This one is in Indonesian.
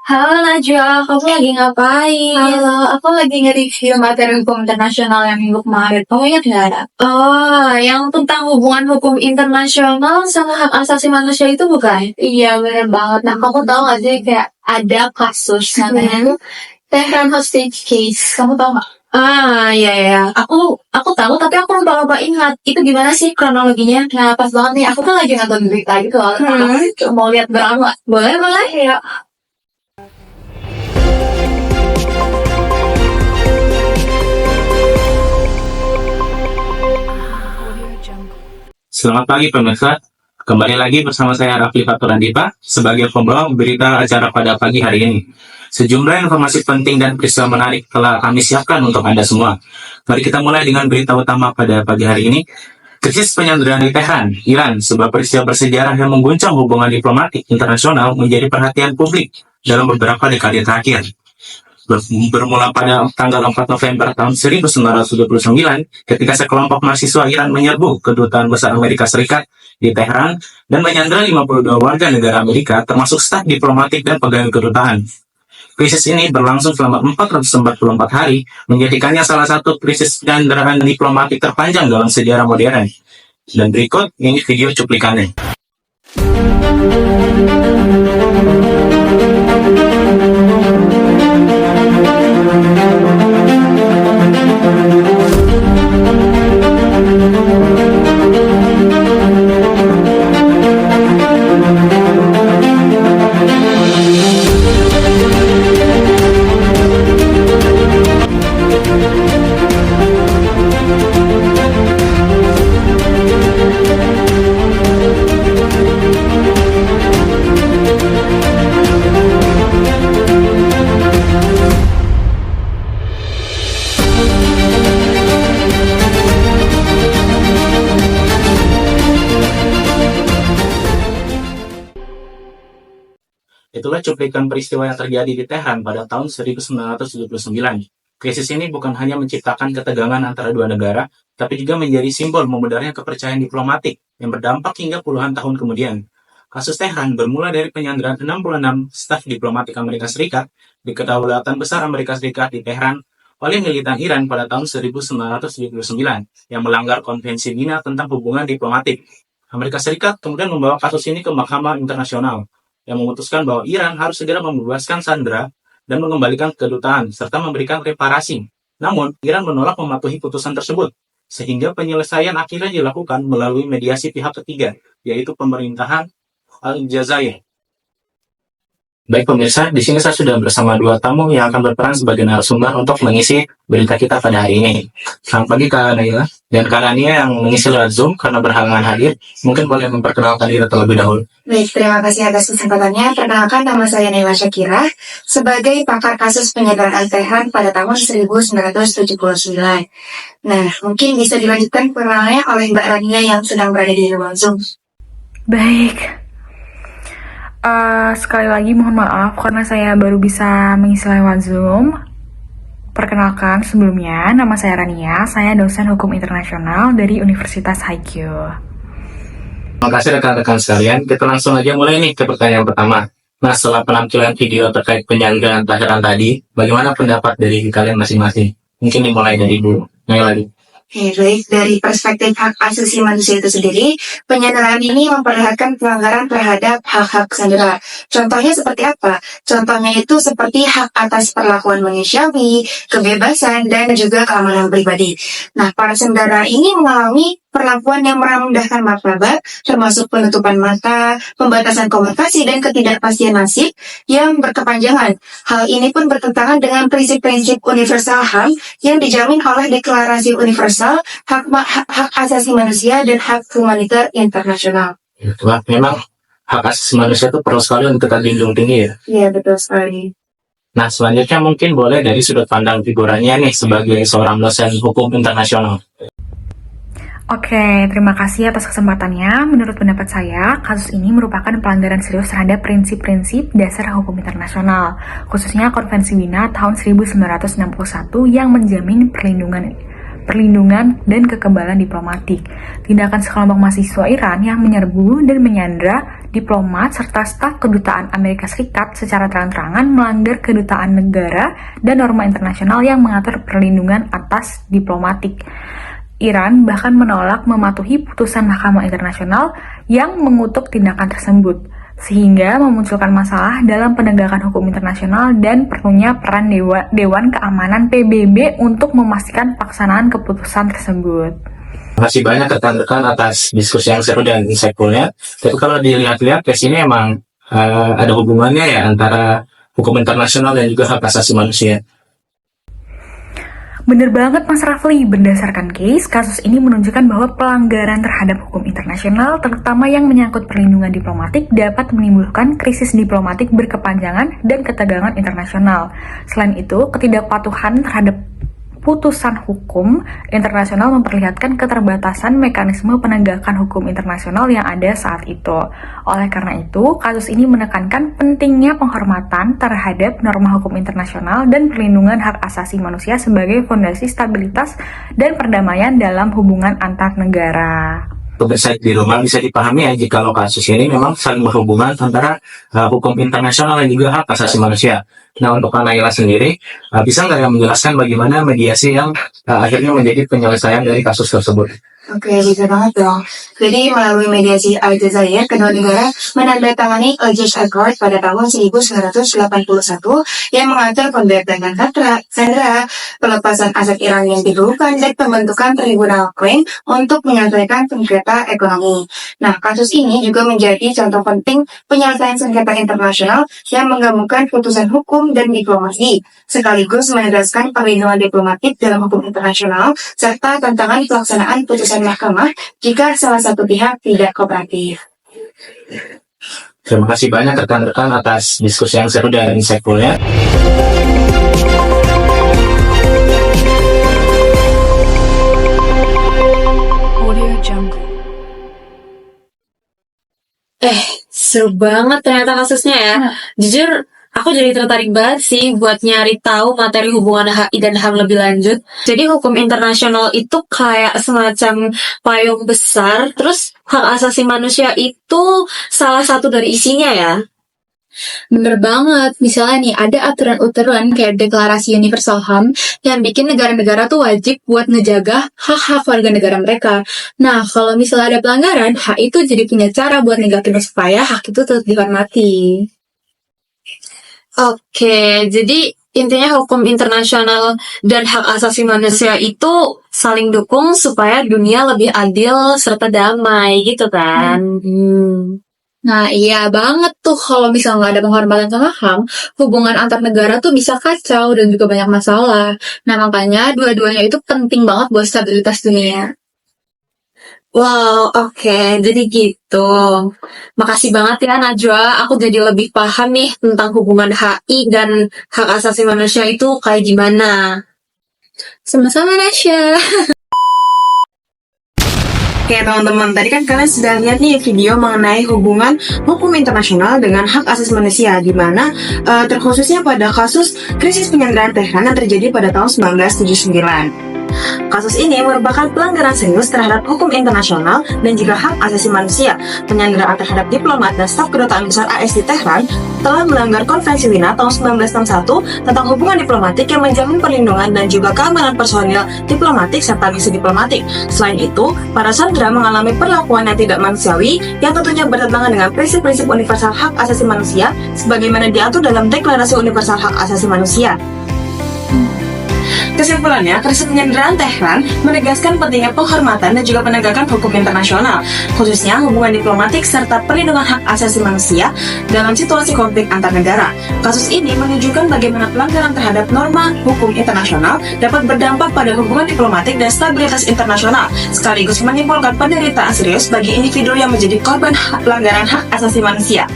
Halo Najwa, kamu lagi ngapain? Halo, aku lagi nge-review materi hukum internasional yang minggu kemarin. Kamu ingat nggak? Oh, yang tentang hubungan hukum internasional sama hak asasi manusia itu bukan? Iya, bener banget. Nah, kamu tahu nggak sih kayak ada kasus namanya Tehran hostage case. Kamu tahu nggak? Iya ya. Aku tahu tapi aku lupa ingat. Itu gimana sih kronologinya? Nah, pas banget nih. Aku kan lagi nonton berita gitu loh. Aku mau lihat drama. Boleh. Ya. Selamat pagi pemirsa, kembali lagi bersama saya Rafli Fatur Andipa sebagai pembawa berita acara pada pagi hari ini. Sejumlah informasi penting dan peristiwa menarik telah kami siapkan untuk Anda semua. Mari kita mulai dengan berita utama pada pagi hari ini. Krisis penyanderaan di Tehran, Iran, sebuah peristiwa bersejarah yang mengguncang hubungan diplomatik internasional menjadi perhatian publik dalam beberapa dekade terakhir. Bermula pada tanggal 4 November tahun 1929 ketika sekelompok mahasiswa Iran menyerbu kedutaan besar Amerika Serikat di Teheran dan menyandera 52 warga negara Amerika termasuk staf diplomatik dan pegawai kedutaan. Krisis ini berlangsung selama 444 hari, menjadikannya salah satu krisis penyanderaan diplomatik terpanjang dalam sejarah modern. Dan berikut ini video cuplikannya. Itulah cuplikan peristiwa yang terjadi di Tehran pada tahun 1979. Krisis ini bukan hanya menciptakan ketegangan antara dua negara, tapi juga menjadi simbol memudarnya kepercayaan diplomatik yang berdampak hingga puluhan tahun kemudian. Kasus Tehran bermula dari penyanderaan 66 staf diplomatik Amerika Serikat di Kedaulatan Besar Amerika Serikat di Tehran oleh militan Iran pada tahun 1979 yang melanggar Konvensi Wina tentang hubungan diplomatik. Amerika Serikat kemudian membawa kasus ini ke Mahkamah Internasional yang memutuskan bahwa Iran harus segera membebaskan sandera dan mengembalikan kedutaan, serta memberikan reparasi. Namun, Iran menolak mematuhi putusan tersebut, sehingga penyelesaian akhirnya dilakukan melalui mediasi pihak ketiga, yaitu pemerintahan Aljazair. Baik pemirsa, di sini saya sudah bersama dua tamu yang akan berperan sebagai narasumber untuk mengisi berita kita pada hari ini. Selamat pagi Kak Naila dan Kak Rania yang mengisi lewat Zoom karena berhalangan hadir. Mungkin boleh memperkenalkan diri terlebih dahulu. Baik, terima kasih atas kesempatannya. Perkenalkan, nama saya Naila Syakira sebagai pakar kasus penyanderaan Tehran pada tahun 1979. Nah, mungkin bisa dilanjutkan perkenalannya oleh Mbak Rania yang sedang berada di ruang Zoom. Baik. Sekali lagi mohon maaf karena saya baru bisa mengisi lewat Zoom. Perkenalkan sebelumnya, nama saya Rania, saya dosen hukum internasional dari Universitas Haikyu. Terima kasih rekan-rekan sekalian. Kita langsung aja mulai nih ke pertanyaan pertama. Nah, setelah penampilan video terkait penyanderaan Tehran tadi, bagaimana pendapat dari kalian masing-masing? Mungkin dimulai dari Bu Naila lagi. Baik, dari perspektif hak asasi manusia itu sendiri, penyanderaan ini memperlihatkan pelanggaran terhadap hak-hak sandera. Contohnya seperti apa? Contohnya itu seperti hak atas perlakuan manusiawi, kebebasan, dan juga keamanan pribadi. Nah, para sandera ini mengalami perlakuan yang merendahkan martabat, termasuk penutupan mata, pembatasan komunikasi, dan ketidakpastian nasib yang berkepanjangan. Hal ini pun bertentangan dengan prinsip-prinsip universal HAM yang dijamin oleh Deklarasi Universal Hak Asasi Manusia dan Hak Humaniter Internasional. Wah, memang hak asasi manusia itu perlu sekali untuk kita junjung tinggi ya. Iya, betul sekali. Nah, selanjutnya mungkin boleh dari sudut pandang figurannya nih sebagai seorang dosen hukum internasional. Oke, terima kasih atas kesempatannya. Menurut pendapat saya, kasus ini merupakan pelanggaran serius terhadap prinsip-prinsip dasar hukum internasional, khususnya Konvensi Wina tahun 1961 yang menjamin perlindungan dan kekebalan diplomatik. Tindakan sekelompok mahasiswa Iran yang menyerbu dan menyandera diplomat, serta staf kedutaan Amerika Serikat secara terang-terangan melanggar kedutaan negara dan norma internasional yang mengatur perlindungan atas diplomatik. Iran bahkan menolak mematuhi putusan Mahkamah Internasional yang mengutuk tindakan tersebut, sehingga memunculkan masalah dalam penegakan hukum internasional dan perlunya peran Dewan Keamanan PBB untuk memastikan pelaksanaan keputusan tersebut. Terima kasih banyak rekan-rekan atas diskusi yang seru dan insightful-nya. Tapi kalau dilihat-lihat ke sini emang ada hubungannya ya antara hukum internasional dan juga hak asasi manusia. Bener banget Mas Rafli, berdasarkan kasus ini menunjukkan bahwa pelanggaran terhadap hukum internasional, terutama yang menyangkut perlindungan diplomatik, dapat menimbulkan krisis diplomatik berkepanjangan dan ketegangan internasional. Selain itu, ketidakpatuhan terhadap putusan hukum internasional memperlihatkan keterbatasan mekanisme penegakan hukum internasional yang ada saat itu. Oleh karena itu, kasus ini menekankan pentingnya penghormatan terhadap norma hukum internasional dan perlindungan hak asasi manusia sebagai fondasi stabilitas dan perdamaian dalam hubungan antar negara. Pemirsa di rumah bisa dipahami ya jika kasus ini memang saling berhubungan antara hukum internasional dan juga hak asasi manusia. Nah, untuk Kak Naila sendiri, bisa nggak yang menjelaskan bagaimana mediasi yang akhirnya menjadi penyelesaian dari kasus tersebut? Oke, bisa banget dong. Jadi melalui mediasi Aljazair, kedua negara menandatangani Algiers Accord pada tahun 1981 yang mengatur pembebasan sandera, pelepasan aset Iran yang dibekukan, dan pembentukan tribunal claim untuk menyelesaikan sengketa ekonomi. Nah, kasus ini juga menjadi contoh penting penyelesaian sengketa internasional yang menggabungkan putusan hukum dan diplomasi, sekaligus menegaskan perlindungan diplomatik dalam hukum internasional serta tantangan pelaksanaan putusan mahkamah jika salah satu pihak tidak kooperatif. Terima kasih banyak rekan-rekan atas diskusi yang seru dan insightful-nya. Seru banget ternyata kasusnya ya. Jujur, aku jadi tertarik banget sih buat nyari tahu materi hubungan HI dan HAM lebih lanjut. Jadi hukum internasional itu kayak semacam payung besar, terus hak asasi manusia itu salah satu dari isinya ya. Bener banget, misalnya nih ada aturan-aturan kayak deklarasi universal HAM yang bikin negara-negara tuh wajib buat ngejaga hak-hak warga negara mereka. Nah, kalau misalnya ada pelanggaran, hak itu jadi punya cara buat negatif supaya hak itu tetap dihormati. Oke, jadi intinya hukum internasional dan hak asasi manusia itu saling dukung supaya dunia lebih adil serta damai gitu kan. Nah, iya banget tuh kalau misalnya nggak ada penghormatan sama HAM, hubungan antar negara tuh bisa kacau dan juga banyak masalah. Nah, makanya dua-duanya itu penting banget buat stabilitas dunia. Wow, oke, jadi gitu. Makasih banget ya Najwa, aku jadi lebih paham nih tentang hubungan HI dan hak asasi manusia itu kayak gimana. Sama-sama, Nasya. Oke teman-teman, tadi kan kalian sudah lihat nih video mengenai hubungan hukum internasional dengan hak asasi manusia, di mana terkhususnya pada kasus krisis penyanderaan Tehran yang terjadi pada tahun 1979. Kasus ini merupakan pelanggaran serius terhadap hukum internasional dan juga hak asasi manusia. Penyanderaan terhadap diplomat dan staf kedutaan besar AS di Tehran telah melanggar Konvensi Wina tahun 1961 tentang hubungan diplomatik yang menjamin perlindungan dan juga keamanan personil diplomatik serta misi diplomatik. Selain itu, para sandera mengalami perlakuan yang tidak manusiawi yang tentunya bertentangan dengan prinsip-prinsip universal hak asasi manusia sebagaimana diatur dalam Deklarasi Universal Hak Asasi Manusia. Kesimpulannya, krisis penyanderaan Tehran menegaskan pentingnya penghormatan dan juga penegakan hukum internasional, khususnya hubungan diplomatik serta perlindungan hak asasi manusia dalam situasi konflik antar negara. Kasus ini menunjukkan bagaimana pelanggaran terhadap norma hukum internasional dapat berdampak pada hubungan diplomatik dan stabilitas internasional, sekaligus menimbulkan penderitaan serius bagi individu yang menjadi korban pelanggaran hak asasi manusia.